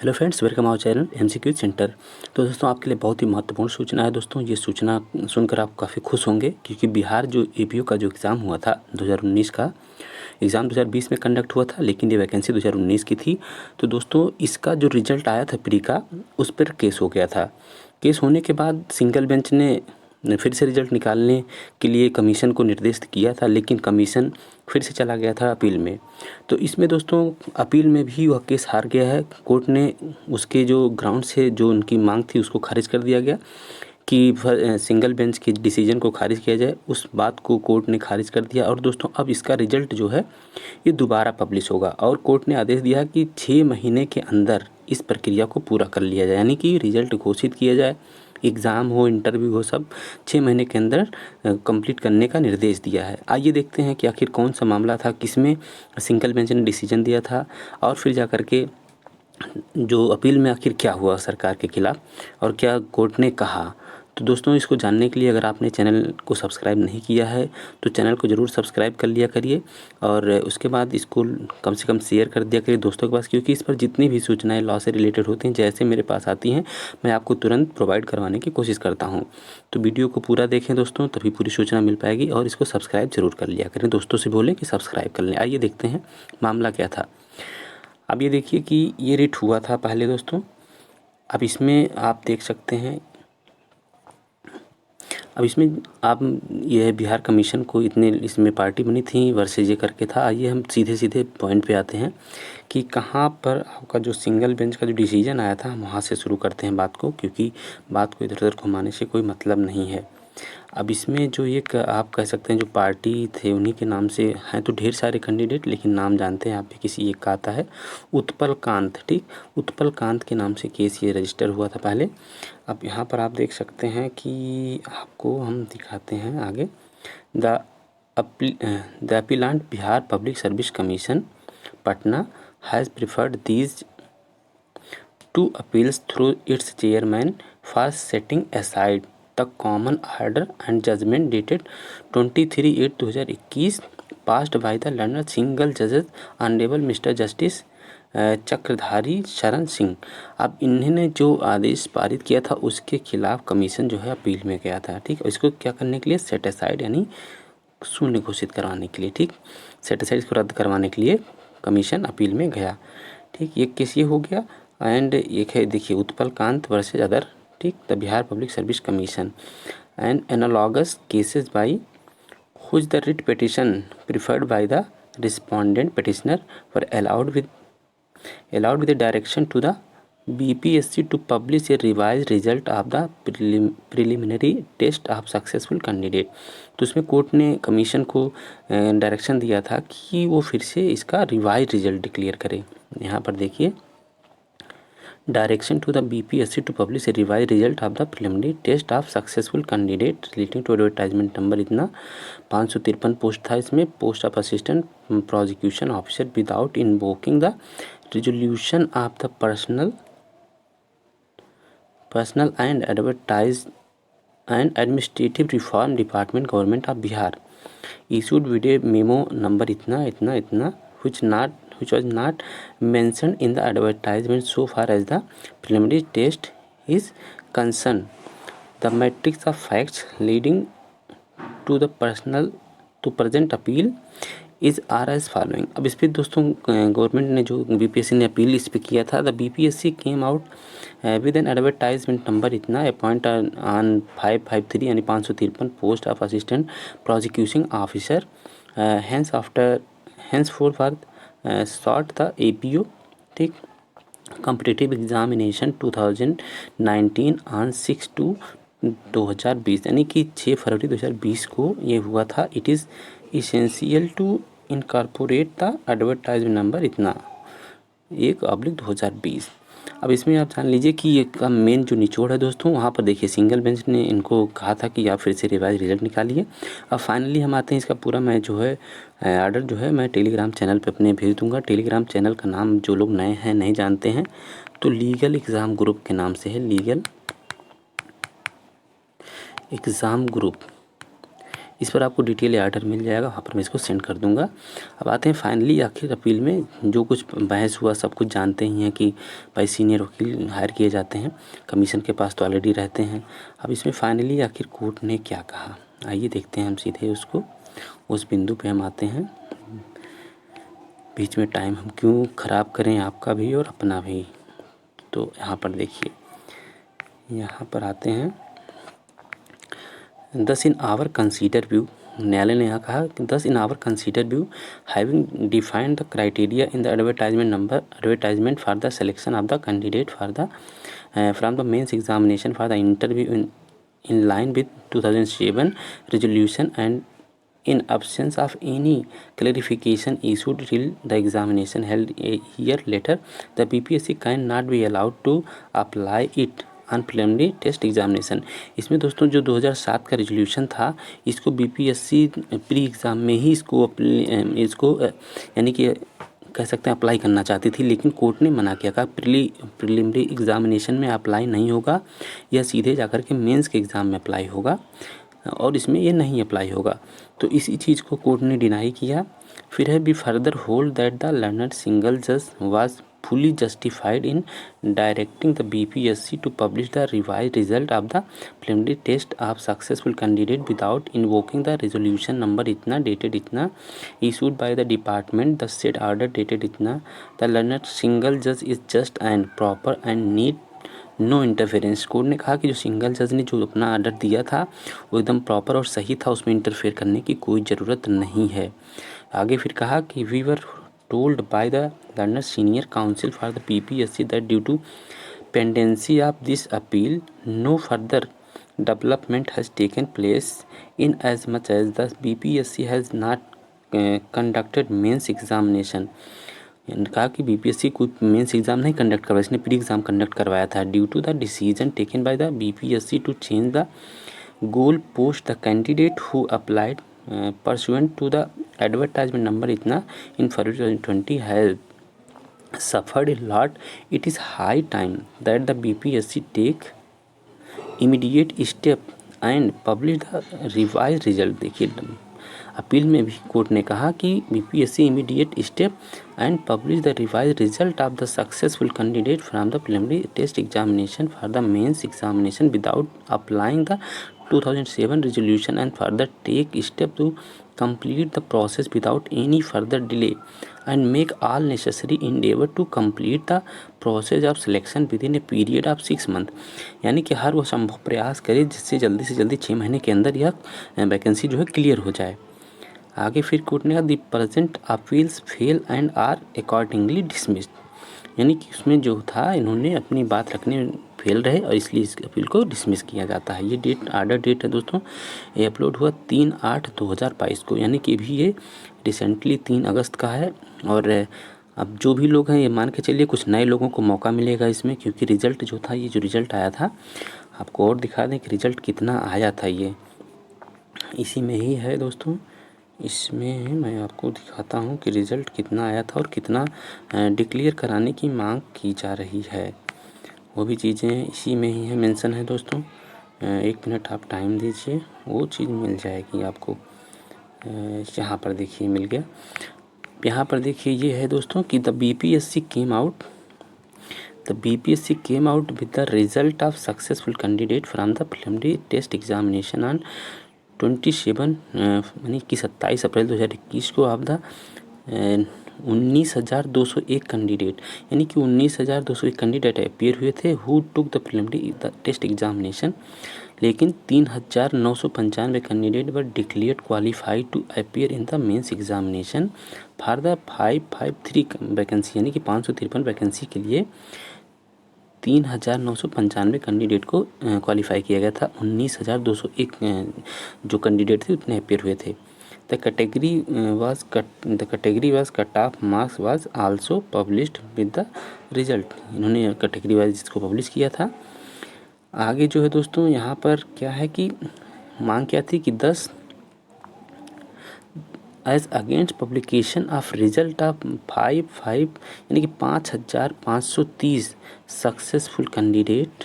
Hello friends, welcome our channel MCQ centre. तो दोस्तों, आपके लिए बहुत ही महत्वपूर्ण सूचना है। दोस्तों, ये सूचना सुनकर आप काफ़ी खुश होंगे क्योंकि बिहार जो एपीओ का जो एग्ज़ाम हुआ था 2019 का एग्ज़ाम 2020 में कंडक्ट हुआ था, लेकिन ये वैकेंसी 2019 की थी। तो दोस्तों, इसका जो रिज़ल्ट आया था प्री का, उस पर केस हो गया था। केस होने के बाद सिंगल बेंच ने फिर से रिज़ल्ट निकालने के लिए कमीशन को निर्देशित किया था, लेकिन कमीशन फिर से चला गया था अपील में। तो इसमें दोस्तों अपील में भी वह केस हार गया है। कोर्ट ने उसके जो ग्राउंड से जो उनकी मांग थी उसको खारिज कर दिया गया कि सिंगल बेंच के डिसीजन को खारिज किया जाए। उस बात को कोर्ट ने खारिज कर दिया और दोस्तों अब इसका रिजल्ट जो है ये दोबारा पब्लिश होगा और कोर्ट ने आदेश दिया कि 6 महीने के अंदर इस प्रक्रिया को पूरा कर लिया जाए, यानी कि रिजल्ट घोषित किया जाए, एग्ज़ाम हो, इंटरव्यू हो, सब 6 महीने के अंदर कंप्लीट करने का निर्देश दिया है। आइए देखते हैं कि आखिर कौन सा मामला था, किसमें सिंगल बेंच ने डिसीजन दिया था और फिर जा कर के जो अपील में आखिर क्या हुआ सरकार के खिलाफ और क्या कोर्ट ने कहा। तो दोस्तों, इसको जानने के लिए अगर आपने चैनल को सब्सक्राइब नहीं किया है तो चैनल को ज़रूर सब्सक्राइब कर लिया करिए और उसके बाद इसको कम से कम शेयर कर दिया करिए दोस्तों के पास, क्योंकि इस पर जितनी भी सूचनाएं लॉ से रिलेटेड होती हैं जैसे मेरे पास आती हैं मैं आपको तुरंत प्रोवाइड करवाने की कोशिश करता हूँ। तो वीडियो को पूरा देखें दोस्तों, तभी पूरी सूचना मिल पाएगी और इसको सब्सक्राइब ज़रूर कर लिया करें। दोस्तों से बोलें कि सब्सक्राइब कर लें। आइए देखते हैं मामला क्या था। अब ये देखिए कि ये रेट हुआ था पहले दोस्तों। अब इसमें आप देख सकते हैं, अब इसमें आप ये बिहार कमीशन को इतने इसमें पार्टी बनी थी वर्सेज ये करके था। आइए हम सीधे सीधे पॉइंट पे आते हैं कि कहाँ पर आपका जो सिंगल बेंच का जो डिसीजन आया था हम वहाँ से शुरू करते हैं बात को, क्योंकि बात को इधर उधर घुमाने से कोई मतलब नहीं है। अब इसमें जो एक आप कह सकते हैं जो पार्टी थे उन्हीं के नाम से हैं तो ढेर सारे कैंडिडेट, लेकिन नाम जानते हैं आप भी, किसी एक का आता है उत्पल कांत। ठीक, उत्पल कांत के नाम से केस ये रजिस्टर हुआ था पहले। अब यहाँ पर आप देख सकते हैं कि आपको हम दिखाते हैं आगे। The appellant Bihar public service commission Patna has preferred these two appeals through its chairman for setting aside the common order and judgment dated 23/8/2021 passed by the learner single जजेस honourable mister justice Chakradhari Sharan Singh. अब इन्होंने जो आदेश पारित किया था उसके खिलाफ कमीशन जो है अपील में गया था। ठीक, और इसको क्या करने के लिए, सेट असाइड यानी शून्य घोषित करवाने के लिए। ठीक, सेट असाइड को रद्द करवाने के लिए कमीशन अपील में गया। ठीक, एक केस ये हो गया एंड एक है देखिए उत्पल कांत वर्सेज अदर। ठीक, the Bihar public service commission and analogous cases by which the writ petition preferred by the respondent petitioner were allowed with a direction to the BPSC to publish a revised result of the preliminary test of successful candidate। तो उसमें court ने commission को direction दिया था कि वो फिर से इसका रिवाइज रिजल्ट डिक्लेयर करे। यहाँ पर देखिए, direction to the BPSC to publish a revised result of the preliminary test of successful candidate relating to advertisement number इतना 553 पोस्ट था इसमें, post of assistant prosecution officer without invoking the resolution of the personal and advertise and administrative reform department government of Bihar issued with a memo number इतना इतना इतना which was not mentioned in the advertisement so far as the preliminary test is concerned. The matrix of facts leading to the present appeal is are as following। अब इस पर दोस्तों government ने जो BPSC ने अपील इस पर किया था, the BPSC came out with an advertisement number इतना अपॉइंट ऑन 553 यानी 553 post of assistant prosecution officer hence for sought the APO। ठीक, कॉम्पिटिटिव एग्जामिनेशन 2019 ऑन 6/2/2020 यानी कि 6 फरवरी 2020 को ये हुआ था। It is essential to incorporate the advertisement number इतना 1/2020। अब इसमें आप जान लीजिए कि ये का मेन जो निचोड़ है दोस्तों, वहाँ पर देखिए सिंगल बेंच ने इनको कहा था कि आप फिर से रिवाइज रिजल्ट निकालिए। अब फाइनली हम आते हैं इसका पूरा, मैं जो है ऑर्डर जो है मैं टेलीग्राम चैनल पे अपने भेज दूंगा। टेलीग्राम चैनल का नाम जो लोग नए हैं नहीं जानते हैं तो लीगल एग्ज़ाम ग्रुप के नाम से है, लीगल एग्ज़ाम ग्रुप। इस पर आपको डिटेल आर्डर मिल जाएगा, वहाँ पर मैं इसको सेंड कर दूँगा। अब आते हैं फाइनली आखिर अपील में जो कुछ बहस हुआ सब कुछ जानते ही हैं कि भाई सीनियर वकील हायर किए जाते हैं, कमीशन के पास तो ऑलरेडी रहते हैं। अब इसमें फाइनली आखिर कोर्ट ने क्या कहा, आइए देखते हैं हम सीधे उसको, उस बिंदु पे हम आते हैं। बीच में टाइम हम क्यों ख़राब करें, आपका भी और अपना भी। तो यहाँ पर देखिए, यहाँ पर आते हैं। दस इन आवर कंसीडर व्यू, न्यायालय ने यहाँ कहा कि thus in our consider view having defined the criteria in the advertisement for the selection of the candidate for the from the mains examination for the interview in line with 2007 resolution and in absence of any clarification issued till the examination held a year later, the BPSC cannot be allowed to apply it on preliminary test examination. इसमें दोस्तों जो 2007 का resolution था, इसको BPSC pre exam में ही इसको यानी कि कह सकते हैं अप्लाई करना चाहती थी, लेकिन कोर्ट ने मना किया, कहा प्रीलिमिनरी एग्जामिनेशन में अप्लाई नहीं होगा, यह सीधे जाकर के मेंस के एग्ज़ाम में अप्लाई होगा और इसमें ये नहीं अप्लाई होगा। तो इसी चीज़ को कोर्ट ने डिनाई किया। फिर है be further hold that the learner single जज was fully justified in directing the BPSC to publish the revised result of the preliminary test of successful candidate without invoking the resolution number इतना dated इतना issued by the department the said order dated इतना the learned single judge is just and proper and need no interference. Court ने कहा कि जो single जज ने जो अपना आर्डर दिया था वो एकदम प्रॉपर और सही था, उसमें इंटरफेयर करने की कोई ज़रूरत नहीं है। आगे फिर कहा कि we were told by the learned senior counsel for the BPSC that due to pendency of this appeal, no further development has taken place in as much as the BPSC has not conducted mains examination. कहा कि BPSC कोई mains exam नहीं conduct करवाया, इसने pre exam conduct करवाया था। Due to the decision taken by the BPSC to change the goal post the candidate who applied pursuant to the advertisement number इतना in February 2020 has suffered a lot. It is high time that the BPSC take immediate step and publish the revised result। देखिए appeal में भी court ने कहा कि BPSC immediate step and publish the revise result of the successful candidate from the preliminary test examination for the mains examination without applying the 2007 resolution and further take step to complete the process without any further delay and make all necessary endeavor to complete the process of selection within a period of 6 month। यानी कि हर वो संभव प्रयास करे जिससे जल्दी से जल्दी 6 महीने के अंदर यह वैकेंसी जो है क्लियर हो जाए। आगे फिर कोर्ट ने कहा the present appeals fail and are accordingly dismissed, यानी कि उसमें जो था इन्होंने अपनी बात रखने में फेल रहे और इसलिए इस अपील को डिसमिस किया जाता है। ये डेट आर्डर डेट है दोस्तों, ये अपलोड हुआ 3/8/2022 को, यानी कि भी ये रिसेंटली 3 अगस्त का है। और अब जो भी लोग हैं ये मान के चलिए कुछ नए लोगों को मौका मिलेगा इसमें, क्योंकि रिज़ल्ट जो था, ये जो रिज़ल्ट आया था आपको और दिखा दें कि रिज़ल्ट कितना आया था। ये इसी में ही है दोस्तों, इसमें मैं आपको दिखाता हूँ कि रिज़ल्ट कितना आया था और कितना डिक्लेयर कराने की मांग की जा रही है। वो भी चीज़ें इसी में ही है, मेंशन है दोस्तों। 1 मिनट आप टाइम दीजिए, वो चीज़ मिल जाएगी आपको। यहाँ पर देखिए मिल गया। यहाँ पर देखिए ये है दोस्तों कि the BPSC came out with the result of successful candidate from the preliminary test examination on 27 April 2021 को ऑफ द 19,201 कैंडिडेट, यानी कि 19,201 कैंडिडेट अपियर हुए थे who took the preliminary test examination, लेकिन 3,995 candidate were declared qualified to appear in the mains examination for the 553 vacancy, यानी कि 553 vacancy के लिए 3,995 कैंडिडेट को क्वालिफाई किया गया था। 19,201 जो कैंडिडेट थे उतने अपियर हुए थे। The category was cut off marks was also published with the result, इन्होंने कैटेगरी वाइज इसको पब्लिश किया था। आगे जो है दोस्तों यहाँ पर क्या है कि मांग क्या थी कि 10 age against publication of result of 5 यानी कि 5,530 successful candidate,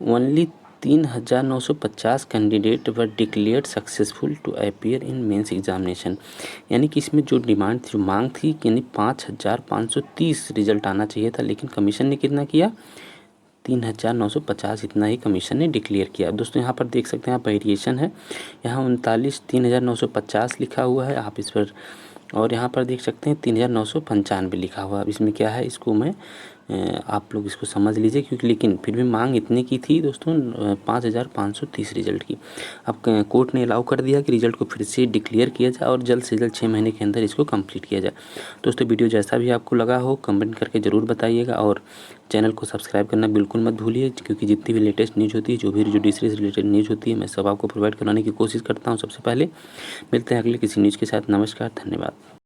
only 3,950 candidate were declared successful to appear in mains examination. यानी कि इसमें जो डिमांड थी, जो मांग थी कि यानी 5,530 रिजल्ट आना चाहिए था, लेकिन कमीशन ने कितना किया, 3,950 इतना ही कमीशन ने डिक्लेयर किया। दोस्तों यहाँ पर देख सकते हैं आप वेरिएशन है, यहाँ 3,950 लिखा हुआ है आप इस पर, और यहाँ पर देख सकते हैं 3,995 लिखा हुआ है। अब इसमें क्या है, इसको मैं आप लोग इसको समझ लीजिए, क्योंकि लेकिन फिर भी मांग इतने की थी दोस्तों 5,530 रिजल्ट की। अब कोर्ट ने अलाउ कर दिया कि रिजल्ट को फिर से डिक्लेयर किया जाए और जल्द से जल्द 6 महीने के अंदर इसको कंप्लीट किया जाए। दोस्तों वीडियो जैसा भी आपको लगा हो कमेंट करके ज़रूर बताइएगा, और चैनल को सब्सक्राइब करना बिल्कुल मत भूलिए, क्योंकि जितनी भी लेटेस्ट न्यूज़ होती है, जो भी जुडिशरी से रिलेटेड न्यूज़ होती है, मैं सब आपको प्रोवाइड कराने की कोशिश करता हूँ। सबसे पहले मिलते हैं अगले किसी न्यूज़ के साथ। नमस्कार, धन्यवाद।